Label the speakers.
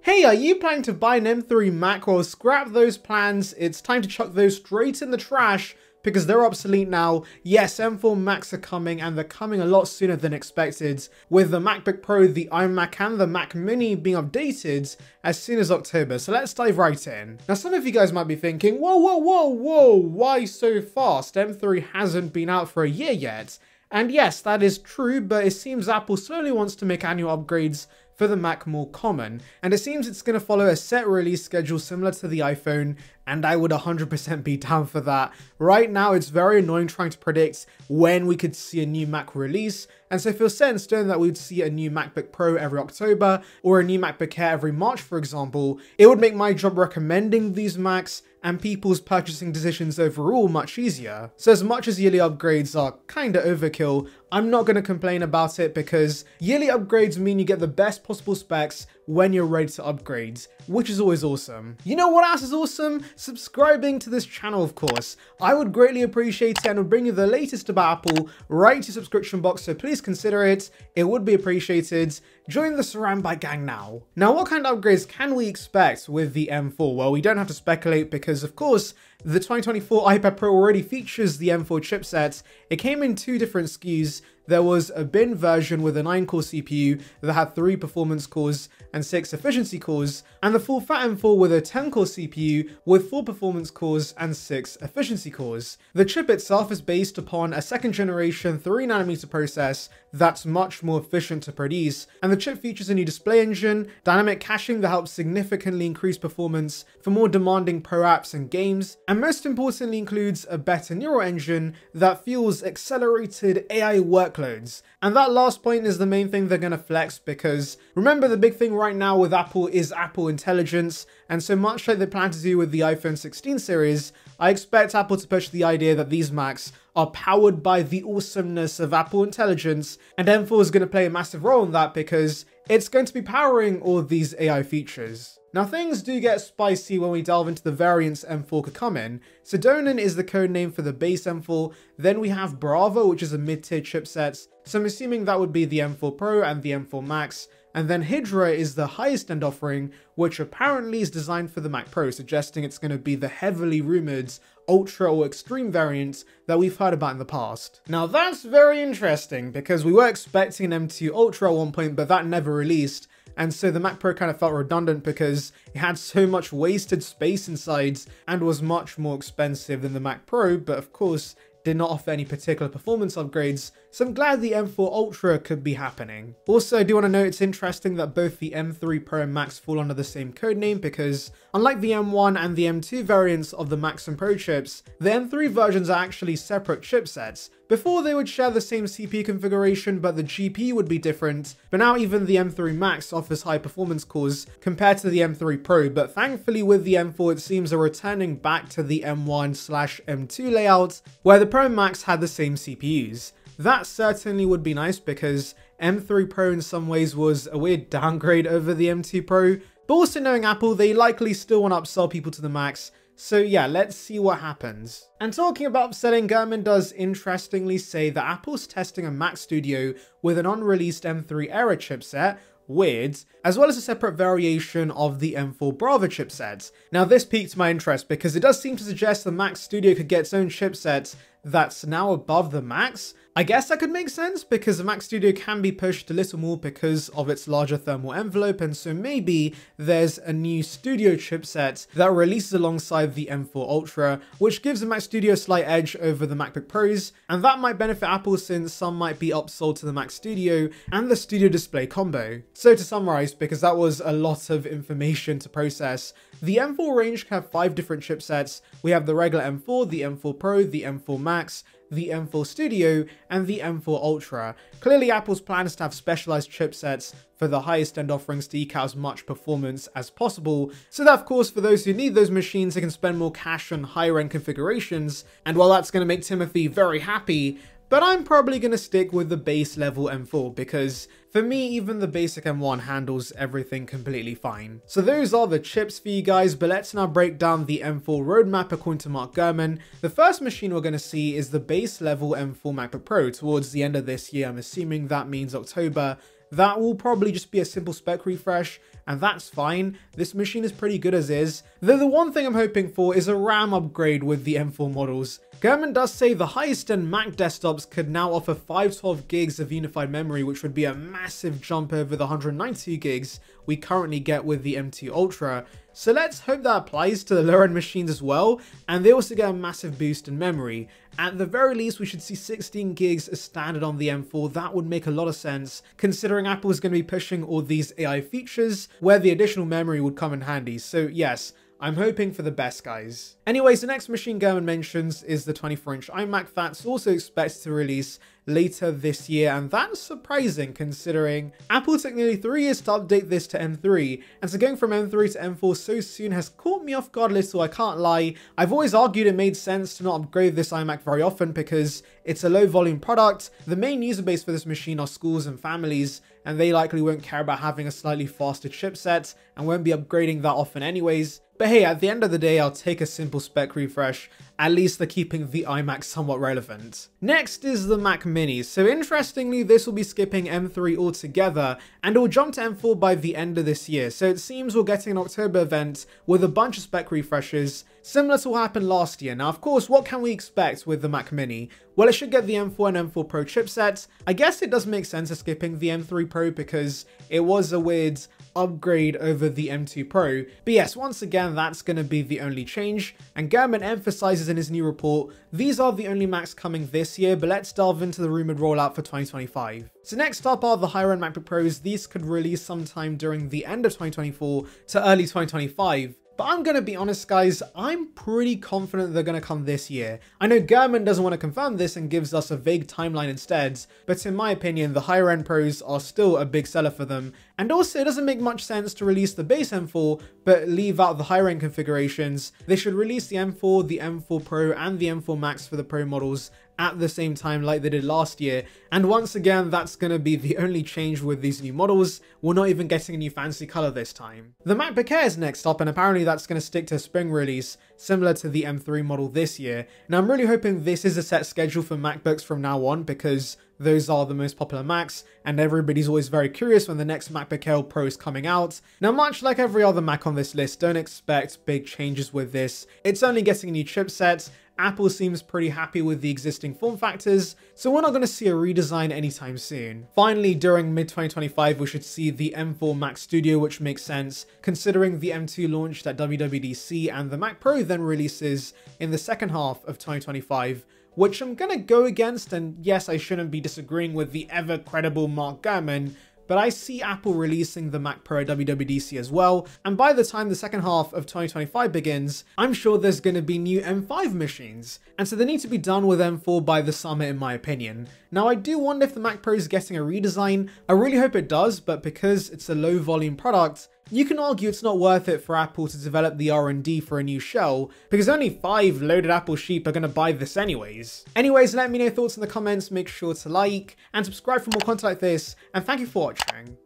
Speaker 1: Hey, are you planning to buy an M3 Mac? Well, scrap those plans. It's time to chuck those straight in the trash because they're obsolete now. Yes, M4 Macs are coming, and they're coming a lot sooner than expected, with the MacBook Pro, the iMac, and the Mac Mini being updated as soon as October. So let's dive right in. Now, some of you guys might be thinking, whoa, why so fast? M3 hasn't been out for a year yet. And yes, that is true, but it seems Apple slowly wants to make annual upgrades for the Mac more common, and it seems it's going to follow a set release schedule similar to the iPhone, and I would 100% be down for that. Right now, it's very annoying trying to predict when we could see a new Mac release, and so if it was set in stone that we'd see a new MacBook Pro every October, or a new MacBook Air every March, for example, it would make my job recommending these Macs and people's purchasing decisions overall much easier. So as much as yearly upgrades are kinda overkill, I'm not gonna complain about it because yearly upgrades mean you get the best possible specs when you're ready to upgrade, which is always awesome. You know what else is awesome? Subscribing to this channel, of course. I would greatly appreciate it and would bring you the latest about Apple right to your subscription box, so please consider it. It would be appreciated. Join the Saranbyte gang now. Now, what kind of upgrades can we expect with the M4? Well, we don't have to speculate because, of course, the 2024 iPad Pro already features the M4 chipset. It came in two different SKUs. There was a bin version with a 9-core CPU that had 3 performance cores and 6 efficiency cores, and the full fat M4 with a 10-core CPU with 4 performance cores and 6 efficiency cores. The chip itself is based upon a 2nd generation 3nm process that's much more efficient to produce, and the chip features a new display engine, dynamic caching that helps significantly increase performance for more demanding pro apps and games, and most importantly includes a better neural engine that fuels accelerated AI workloads. And that last point is the main thing they're gonna flex, because remember, the big thing right now with Apple is Apple Intelligence, and so much like they plan to do with the iPhone 16 series, I expect Apple to push the idea that these Macs are powered by the awesomeness of Apple Intelligence, and M4 is going to play a massive role in that because it's going to be powering all of these AI features. Now, things do get spicy when we delve into the variants M4 could come in. Sedonin is the code name for the base M4, then we have Bravo, which is a mid-tier chipset, so I'm assuming that would be the M4 Pro and the M4 Max, and then Hydra is the highest end offering, which apparently is designed for the Mac Pro, suggesting it's going to be the heavily rumored Ultra or Extreme variant that we've heard about in the past. Now that's very interesting because we were expecting an M2 Ultra at one point, but that never released. And so the Mac Pro kind of felt redundant because it had so much wasted space inside and was much more expensive than the Mac Pro, but of course did not offer any particular performance upgrades, so I'm glad the M4 Ultra could be happening. Also, I do want to note it's interesting that both the M3 Pro and Max fall under the same codename because, unlike the M1 and the M2 variants of the Max and Pro chips, the M3 versions are actually separate chipsets. Before, they would share the same CPU configuration, but the GPU would be different, but now even the M3 Max offers high performance cores compared to the M3 Pro, but thankfully with the M4 it seems they're returning back to the M1/M2 layout, where the Pro and Max had the same CPUs. That certainly would be nice because M3 Pro in some ways was a weird downgrade over the M2 Pro, but also knowing Apple, they likely still want to upsell people to the Max. So yeah, let's see what happens. And talking about upselling, Gurman does interestingly say that Apple's testing a Mac Studio with an unreleased M3 Air chipset, weird, as well as a separate variation of the M4 Bravo chipset. Now this piqued my interest because it does seem to suggest the Mac Studio could get its own chipset that's now above the Max. I guess that could make sense because the Mac Studio can be pushed a little more because of its larger thermal envelope, and so maybe there's a new Studio chipset that releases alongside the M4 Ultra, which gives the Mac Studio a slight edge over the MacBook Pros, and that might benefit Apple since some might be upsold to the Mac Studio and the Studio Display combo. So to summarize, because that was a lot of information to process, the M4 range can have 5 different chipsets. We have the regular M4, the M4 Pro, the M4 Max, the M4 Studio, and the M4 Ultra. Clearly Apple's plan is to have specialized chipsets for the highest end offerings to eke out as much performance as possible, so that of course for those who need those machines they can spend more cash on higher end configurations, and while that's going to make Timothy very happy, but I'm probably going to stick with the base level M4 because for me even the basic M1 handles everything completely fine. So those are the chips for you guys, but let's now break down the M4 roadmap according to Mark Gurman. The first machine we're going to see is the base level M4 MacBook Pro towards the end of this year. I'm assuming that means October. That will probably just be a simple spec refresh, and that's fine. This machine is pretty good as is, though the one thing I'm hoping for is a RAM upgrade with the M4 models. Gurman does say the highest end Mac desktops could now offer 512 gigs of unified memory, which would be a massive jump over the 192 gigs we currently get with the M2 Ultra. So let's hope that applies to the lower end machines as well, and they also get a massive boost in memory. At the very least, we should see 16 gigs as standard on the M4. That would make a lot of sense, considering Apple is going to be pushing all these AI features, where the additional memory would come in handy. So yes, I'm hoping for the best, guys. Anyways, the next machine Gurman mentions is the 24-inch iMac that's also expected to release later this year, and that's surprising considering Apple took nearly 3 years to update this to M3, and so going from M3 to M4 so soon has caught me off guard a little, I can't lie. I've always argued it made sense to not upgrade this iMac very often because it's a low volume product. The main user base for this machine are schools and families, and they likely won't care about having a slightly faster chipset and won't be upgrading that often anyways. But hey, at the end of the day, I'll take a simple spec refresh. At least they're keeping the iMac somewhat relevant. Next is the Mac Mini. So interestingly, this will be skipping M3 altogether, and it will jump to M4 by the end of this year. So it seems we're getting an October event with a bunch of spec refreshes, similar to what happened last year. Now, of course, what can we expect with the Mac Mini? Well, it should get the M4 and M4 Pro chipsets. I guess it does make sense of skipping the M3 Pro because it was a weird upgrade over the M2 Pro. But yes, once again, that's going to be the only change. And Gurman emphasizes in his new report, these are the only Macs coming this year, but let's delve into the rumored rollout for 2025. So next up are the higher end MacBook Pros. These could release sometime during the end of 2024 to early 2025. But I'm going to be honest, guys, I'm pretty confident they're going to come this year. I know Gurman doesn't want to confirm this and gives us a vague timeline instead, but in my opinion, the higher end Pros are still a big seller for them. And also, it doesn't make much sense to release the base M4, but leave out the higher end configurations. They should release the M4, the M4 Pro, and the M4 Max for the Pro models at the same time like they did last year. And once again, that's going to be the only change with these new models. We're not even getting a new fancy color this time. The MacBook Air is next up, and apparently that's going to stick to a spring release, similar to the M3 model this year. Now, I'm really hoping this is a set schedule for MacBooks from now on, because those are the most popular Macs, and everybody's always very curious when the next MacBook Air Pro is coming out. Now, much like every other Mac on this list, don't expect big changes with this. It's only getting a new chipset. Apple seems pretty happy with the existing form factors, so we're not going to see a redesign anytime soon. Finally, during mid-2025, we should see the M4 Mac Studio, which makes sense, considering the M2 launched at WWDC and the Mac Pro then releases in the second half of 2025, which I'm going to go against, and yes, I shouldn't be disagreeing with the ever-credible Mark Gurman, but I see Apple releasing the Mac Pro at WWDC as well, and by the time the second half of 2025 begins, I'm sure there's going to be new M5 machines, and so they need to be done with M4 by the summer in my opinion. Now, I do wonder if the Mac Pro is getting a redesign. I really hope it does, but because it's a low volume product, you can argue it's not worth it for Apple to develop the R&D for a new shell, because only 5 loaded Apple sheep are going to buy this anyways. Anyways, let me know your thoughts in the comments, make sure to like and subscribe for more content like this, and thank you for watching.